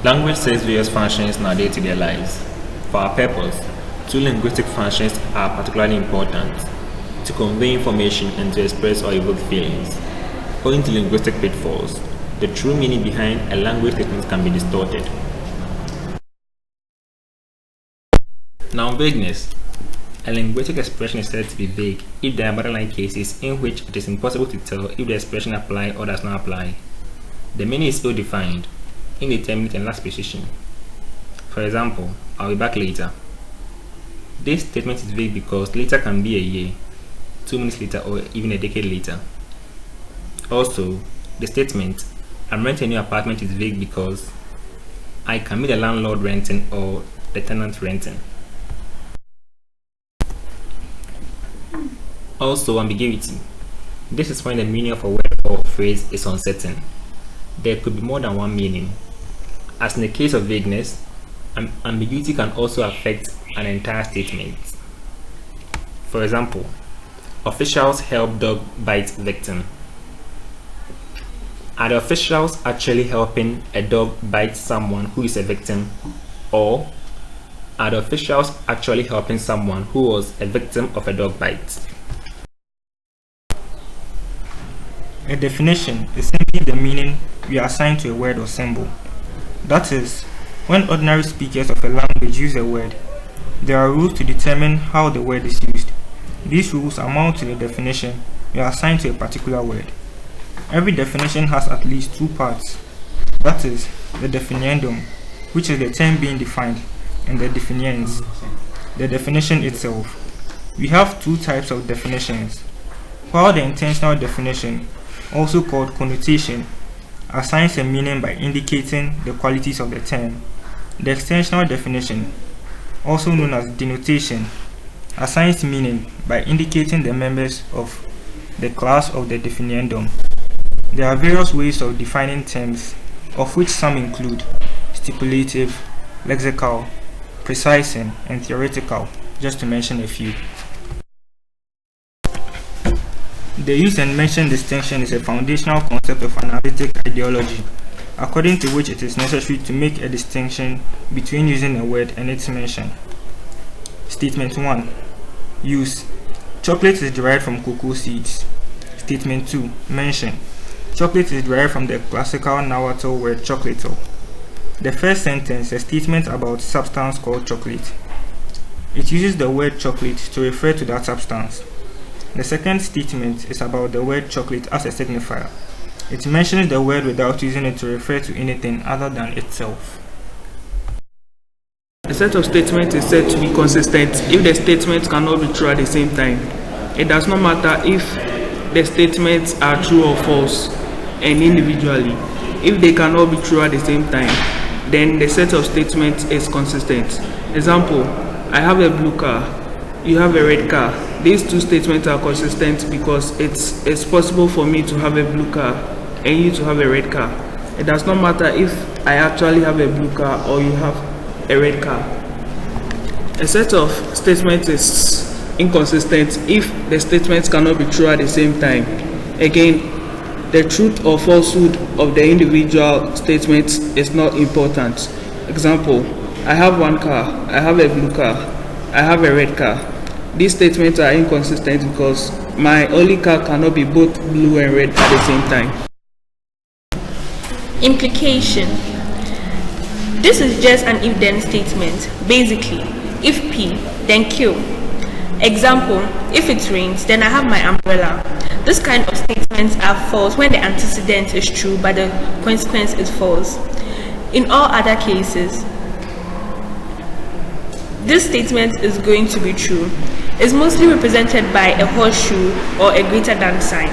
Language serves various functions in our day-to-day lives. For our purpose, two linguistic functions are particularly important: to convey information and to express or evoke feelings. Owing to linguistic pitfalls, the true meaning behind a language statement can be distorted. Now, vagueness. A linguistic expression is said to be vague if there are borderline cases in which it is impossible to tell if the expression applies or does not apply. The meaning is ill-defined, indeterminate, and lacks precision. For example, "I'll be back later." This statement is vague because later can be a year, 2 minutes later, or even a decade later. Also, the statement "I'm renting a new apartment" is vague because I can be the landlord renting or the tenant renting. Also, ambiguity. This is when the meaning of a word or phrase is uncertain. There could be more than one meaning. As in the case of vagueness, ambiguity can also affect an entire statement. For example, officials help dog bite victim. Are the officials actually helping a dog bite someone who is a victim, or are the officials actually helping someone who was a victim of a dog bite? A definition is simply the meaning we assign to a word or symbol. That is, when ordinary speakers of a language use a word, there are rules to determine how the word is used. These rules amount to the definition we assign to a particular word. Every definition has at least two parts. That is, the definiendum, which is the term being defined, and the definiens, the definition itself. We have two types of definitions. While the intentional definition, also called connotation, assigns a meaning by indicating the qualities of the term, the extensional definition, also known as denotation, assigns meaning by indicating the members of the class of the definiendum. There are various ways of defining terms, of which some include stipulative, lexical, precising, and theoretical, just to mention a few. The use and mention distinction is a foundational concept of analytic ideology, according to which it is necessary to make a distinction between using a word and its mention. Statement 1. Use. Chocolate is derived from cocoa seeds. Statement 2. Mention. Chocolate is derived from the classical Nahuatl word chocolato. The first sentence is a statement about substance called chocolate. It uses the word chocolate to refer to that substance. The second statement is about the word chocolate as a signifier. It mentions the word without using it to refer to anything other than itself. A set of statements is said to be consistent if the statements cannot be true at the same time. It does not matter if the statements are true or false, and individually. If they cannot be true at the same time, then the set of statements is consistent. Example, I have a blue car, you have a red car. These two statements are consistent because it's possible for me to have a blue car and you to have a red car. It does not matter if I actually have a blue car or you have a red car. A set of statements is inconsistent if the statements cannot be true at the same time. Again, the truth or falsehood of the individual statements is not important. Example, I have one car, I have a blue car, I have a red car. These statements are inconsistent because my only car cannot be both blue and red at the same time. Implication. This is just an if-then statement. Basically, if P, then Q. Example, if it rains, then I have my umbrella. This kind of statements are false when the antecedent is true but the consequence is false. In all other cases, this statement is going to be true. It's mostly represented by a horseshoe or a greater than sign.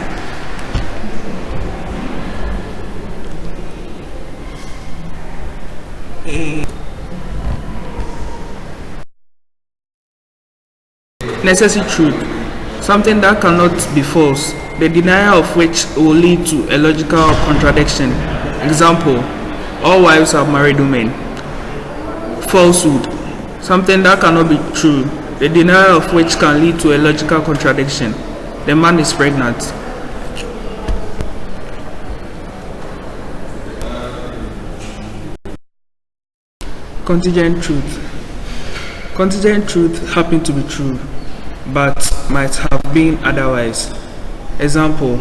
Necessary truth, something that cannot be false, the denial of which will lead to a logical contradiction. Example, all wives have married women. Falsehood, something that cannot be true, the denial of which can lead to a logical contradiction. The man is pregnant. Contingent truth. Contingent truth happen to be true, but might have been otherwise. Example,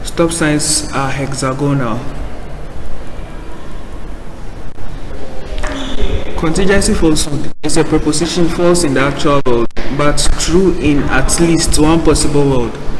stop signs are hexagonal. Contingency falsehood is a preposition false in the actual world, but true in at least one possible world.